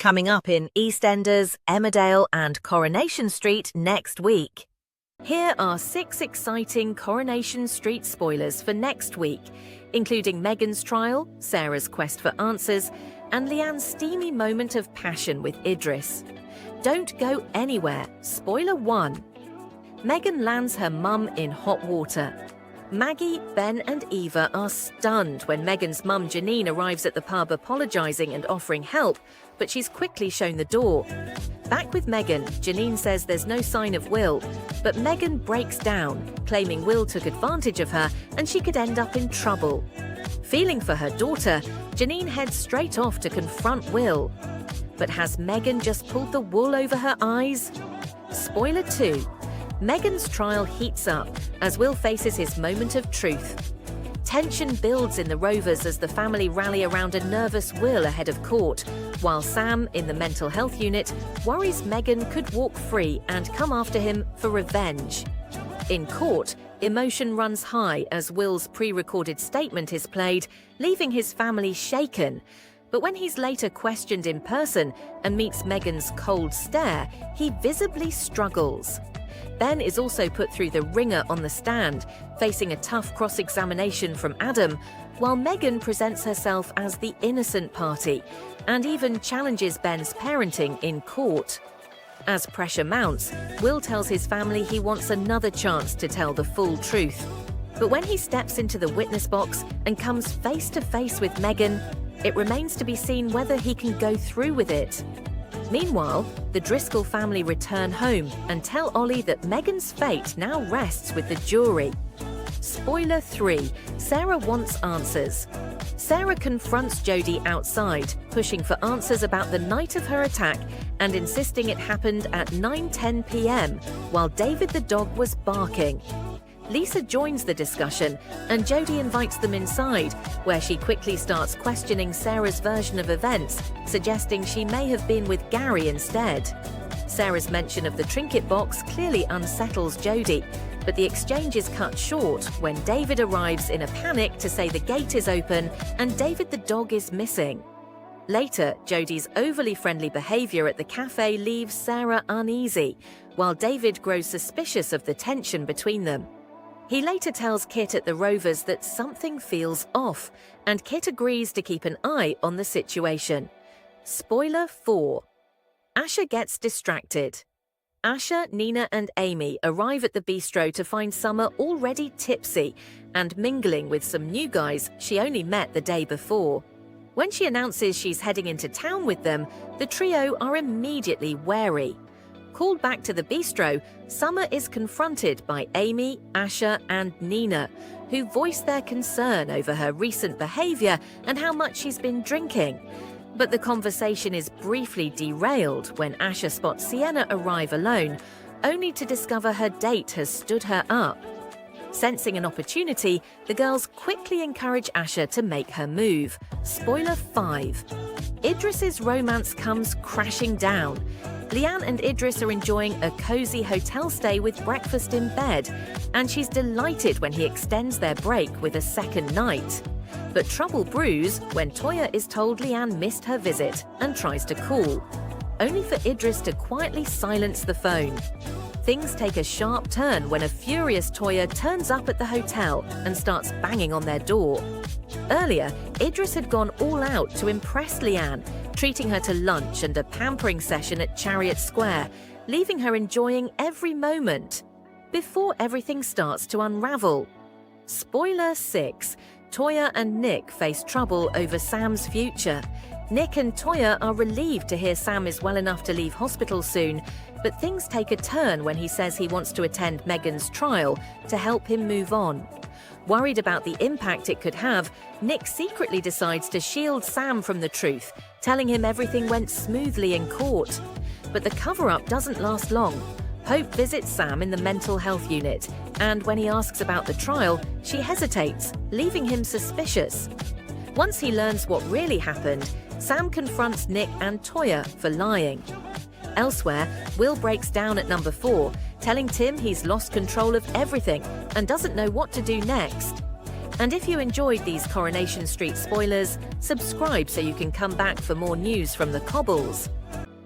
Coming up in EastEnders, Emmerdale and Coronation Street next week. Here are 6 exciting Coronation Street spoilers for next week, including Meghan's trial, Sarah's quest for answers, and Leanne's steamy moment of passion with Idris. Don't go anywhere. Spoiler 1. Meghan lands her mum in hot water. Maggie, Ben and Eva are stunned when Meghan's mum Janine arrives at the pub apologising and offering help, but she's quickly shown the door. Back with Meghan, Janine says there's no sign of Will, but Meghan breaks down, claiming Will took advantage of her and she could end up in trouble. Feeling for her daughter, Janine heads straight off to confront Will. But has Meghan just pulled the wool over her eyes? Spoiler 2. Meghan's trial heats up as Will faces his moment of truth. Tension builds in the Rovers as the family rally around a nervous Will ahead of court, while Sam, in the mental health unit, worries Meghan could walk free and come after him for revenge. In court, emotion runs high as Will's pre-recorded statement is played, leaving his family shaken. But when he's later questioned in person and meets Meghan's cold stare, he visibly struggles. Ben is also put through the ringer on the stand, facing a tough cross-examination from Adam, while Meghan presents herself as the innocent party and even challenges Ben's parenting in court. As pressure mounts, Will tells his family he wants another chance to tell the full truth. But when he steps into the witness box and comes face to face with Meghan, it remains to be seen whether he can go through with it. Meanwhile, the Driscoll family return home and tell Ollie that Meghan's fate now rests with the jury. Spoiler 3. Sarah wants answers. Sarah confronts Jodie outside, pushing for answers about the night of her attack and insisting it happened at 9:10 p.m. while David the dog was barking. Lisa joins the discussion and Jodie invites them inside, where she quickly starts questioning Sarah's version of events, suggesting she may have been with Gary instead. Sarah's mention of the trinket box clearly unsettles Jodie, but the exchange is cut short when David arrives in a panic to say the gate is open and David the dog is missing. Later, Jodie's overly friendly behaviour at the cafe leaves Sarah uneasy, while David grows suspicious of the tension between them. He later tells Kit at the Rovers that something feels off, and Kit agrees to keep an eye on the situation. Spoiler 4. Asha gets distracted. Asha, Nina and Amy arrive at the bistro to find Summer already tipsy and mingling with some new guys she only met the day before. When she announces she's heading into town with them, the trio are immediately wary. Called back to the bistro, Summer is confronted by Amy, Asha and Nina, who voice their concern over her recent behaviour and how much she's been drinking. But the conversation is briefly derailed when Asha spots Sienna arrive alone, only to discover her date has stood her up. Sensing an opportunity, the girls quickly encourage Asha to make her move. Spoiler 5. Idris's romance comes crashing down. Leanne and Idris are enjoying a cosy hotel stay with breakfast in bed, and she's delighted when he extends their break with a second night. But trouble brews when Toya is told Leanne missed her visit and tries to call, only for Idris to quietly silence the phone. Things take a sharp turn when a furious Toya turns up at the hotel and starts banging on their door. Earlier, Idris had gone all out to impress Leanne, treating her to lunch and a pampering session at Chariot Square, leaving her enjoying every moment, before everything starts to unravel. Spoiler 6. Toya and Nick face trouble over Sam's future. Nick and Toya are relieved to hear Sam is well enough to leave hospital soon, but things take a turn when he says he wants to attend Meghan's trial to help him move on. Worried about the impact it could have, Nick secretly decides to shield Sam from the truth, telling him everything went smoothly in court. But the cover-up doesn't last long. Hope visits Sam in the mental health unit, and when he asks about the trial, she hesitates, leaving him suspicious. Once he learns what really happened, Sam confronts Nick and Toya for lying. Elsewhere, Will breaks down at number 4, telling Tim he's lost control of everything and doesn't know what to do next. And if you enjoyed these Coronation Street spoilers, subscribe so you can come back for more news from the Cobbles.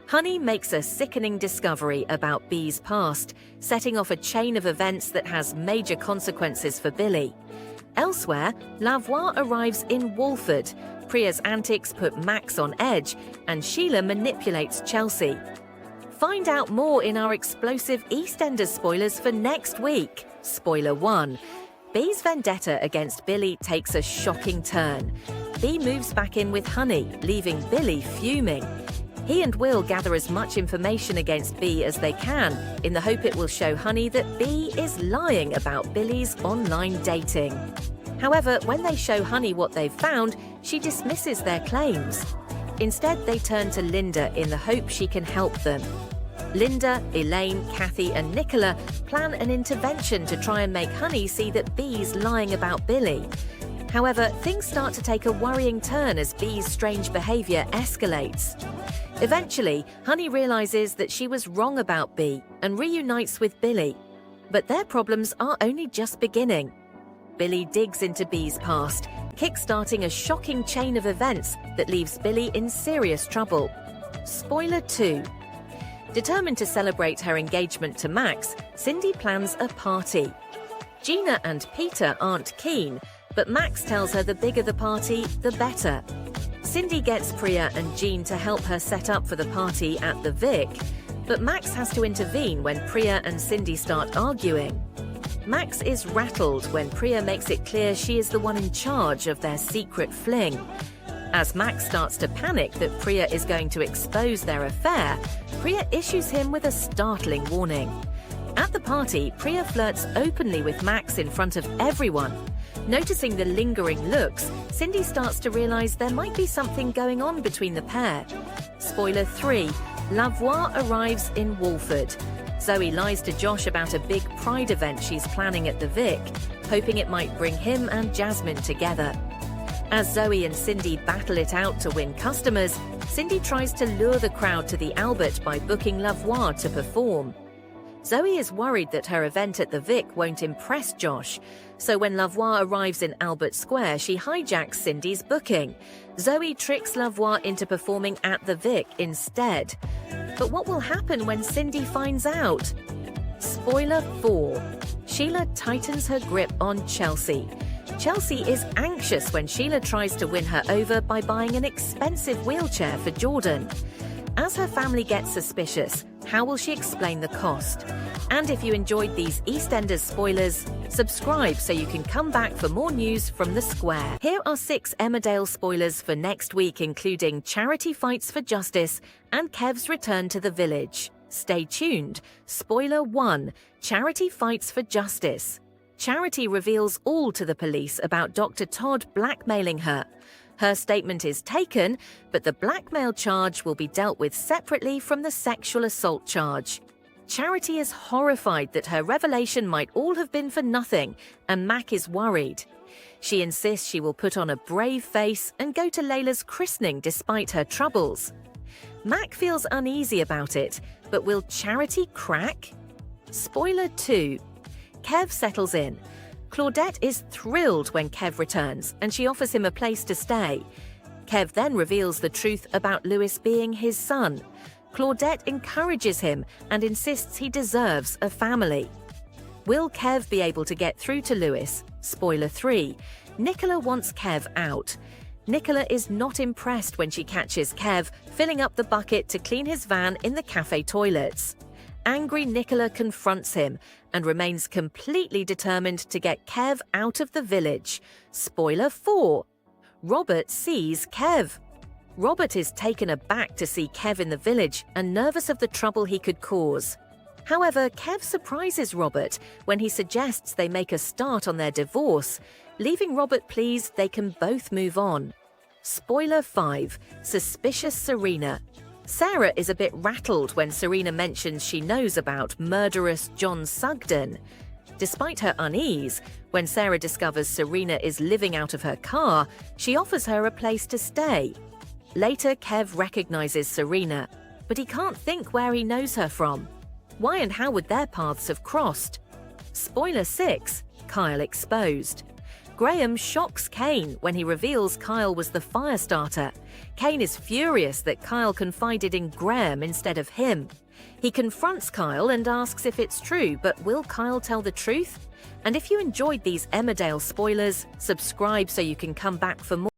Honey makes a sickening discovery about Bee's past, setting off a chain of events that has major consequences for Billy. Elsewhere, Lavoie arrives in Walford. Priya's antics put Max on edge, and Sheila manipulates Chelsea. Find out more in our explosive EastEnders spoilers for next week. Spoiler 1. Bee's vendetta against Billy takes a shocking turn. Bee moves back in with Honey, leaving Billy fuming. He and Will gather as much information against Bee as they can, in the hope it will show Honey that Bee is lying about Billy's online dating. However, when they show Honey what they've found, she dismisses their claims. Instead, they turn to Linda in the hope she can help them. Linda, Elaine, Kathy and Nicola plan an intervention to try and make Honey see that Bee's lying about Billy. However, things start to take a worrying turn as Bee's strange behaviour escalates. Eventually, Honey realises that she was wrong about Bee and reunites with Billy. But their problems are only just beginning. Billy digs into Bee's past, kick-starting a shocking chain of events that leaves Billy in serious trouble. Spoiler 2. Determined to celebrate her engagement to Max, Cindy plans a party. Gina and Peter aren't keen, but Max tells her the bigger the party, the better. Cindy gets Priya and Jean to help her set up for the party at the Vic, but Max has to intervene when Priya and Cindy start arguing. Max is rattled when Priya makes it clear she is the one in charge of their secret fling. As Max starts to panic that Priya is going to expose their affair, Priya issues him with a startling warning. At the party, Priya flirts openly with Max in front of everyone. Noticing the lingering looks, Cindy starts to realise there might be something going on between the pair. Spoiler 3. Lavoie arrives in Walford. Zoe lies to Josh about a big pride event she's planning at the Vic, hoping it might bring him and Jasmine together. As Zoe and Cindy battle it out to win customers, Cindy tries to lure the crowd to the Albert by booking Lavoie to perform. Zoe is worried that her event at the Vic won't impress Josh, so when Lavoie arrives in Albert Square, she hijacks Cindy's booking. Zoe tricks Lavoie into performing at the Vic instead. But what will happen when Cindy finds out? Spoiler 4. Sheila tightens her grip on Chelsea. Chelsea is anxious when Sheila tries to win her over by buying an expensive wheelchair for Jordan. As her family gets suspicious, how will she explain the cost? And if you enjoyed these EastEnders spoilers, subscribe so you can come back for more news from the Square. Here are 6 Emmerdale spoilers for next week, including Charity fights for justice and Kev's return to the village. Stay tuned. Spoiler 1. Charity fights for justice. Charity reveals all to the police about Dr. Todd blackmailing her. Her statement is taken, but the blackmail charge will be dealt with separately from the sexual assault charge. Charity is horrified that her revelation might all have been for nothing, and Mac is worried. She insists she will put on a brave face and go to Layla's christening despite her troubles. Mac feels uneasy about it, but will Charity crack? Spoiler 2. Kev settles in. Claudette is thrilled when Kev returns, and she offers him a place to stay. Kev then reveals the truth about Lewis being his son. Claudette encourages him and insists he deserves a family. Will Kev be able to get through to Lewis? Spoiler 3. Nicola wants Kev out. Nicola is not impressed when she catches Kev filling up the bucket to clean his van in the cafe toilets. Angry Nicola confronts him and remains completely determined to get Kev out of the village. Spoiler 4. Robert sees Kev. Robert is taken aback to see Kev in the village and nervous of the trouble he could cause. However, Kev surprises Robert when he suggests they make a start on their divorce, leaving Robert pleased they can both move on. Spoiler 5. Suspicious Serena. Sarah is a bit rattled when Serena mentions she knows about murderous John Sugden. Despite her unease, when Sarah discovers Serena is living out of her car, she offers her a place to stay. Later, Kev recognizes Serena, but he can't think where he knows her from. Why and how would their paths have crossed? Spoiler 6. Kyle exposed. Graham shocks Kane when he reveals Kyle was the fire starter. Kane is furious that Kyle confided in Graham instead of him. He confronts Kyle and asks if it's true, but will Kyle tell the truth? And if you enjoyed these Emmerdale spoilers, subscribe so you can come back for more.